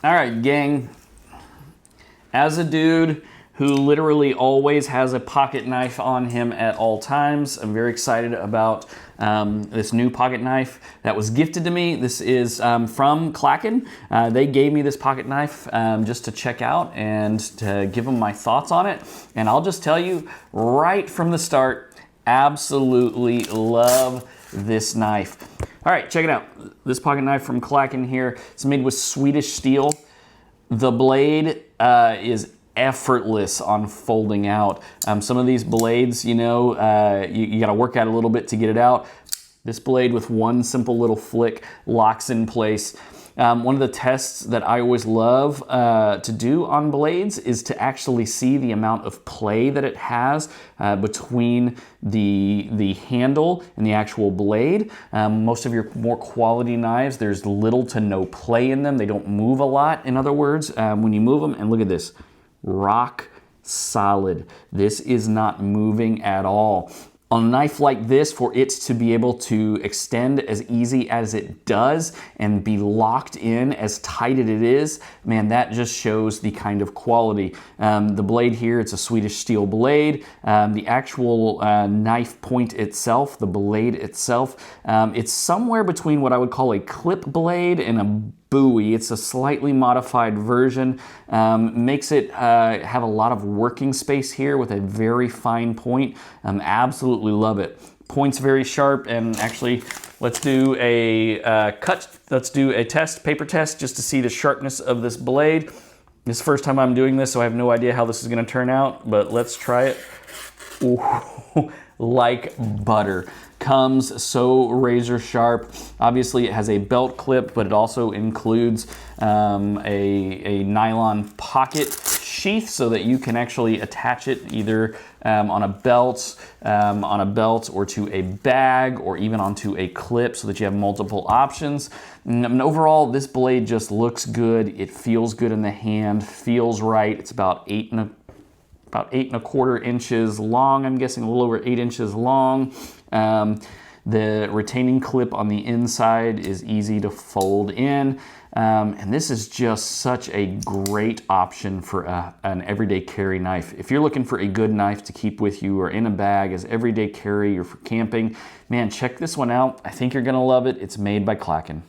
All right, gang. As a dude who literally always has a pocket knife on him at all times, I'm very excited about this new pocket knife that was gifted to me. This is from Klaken. They gave me this pocket knife just to check out and to give them my thoughts on it. And I'll just tell you right from the start, absolutely love this knife. All right, check it out. This pocket knife from Klaken here. It's made with Swedish steel. The blade is effortless on folding out. Some of these blades, you know, you got to work at it a little bit to get it out. This blade with one simple little flick locks in place. One of the tests that I always love to do on blades is to actually see the amount of play that it has between the handle and the actual blade. Most of your more quality knives, there's little to no play in them. They don't move a lot, in other words, when you move them. And look at this, rock solid. This is not moving at all. On a knife like this, for it to be able to extend as easy as it does and be locked in as tight as it is, man, that just shows the kind of quality. The blade here, it's a Swedish steel blade. The actual knife point itself, the blade itself, it's somewhere between what I would call a clip blade and a buoy. It's a slightly modified version. Makes it have a lot of working space here with a very fine point. Absolutely love it. Point's very sharp, and actually let's do a let's do a test, paper test, just to see the sharpness of this blade. This is the first time I'm doing this, so I have no idea how this is going to turn out, but let's try it. Ooh, like butter. Comes so razor sharp. Obviously it has a belt clip, but it also includes a nylon pocket sheath so that you can actually attach it either on a belt or to a bag or even onto a clip so that you have multiple options. And overall, this blade just looks good. It feels good in the hand, feels right. It's about 8.25 inches long. I'm guessing a little over 8 inches long. The retaining clip on the inside is easy to fold in. And this is just such a great option for an everyday carry knife. If you're looking for a good knife to keep with you or in a bag as everyday carry or for camping, man, check this one out. I think you're gonna love it. It's made by Klaken.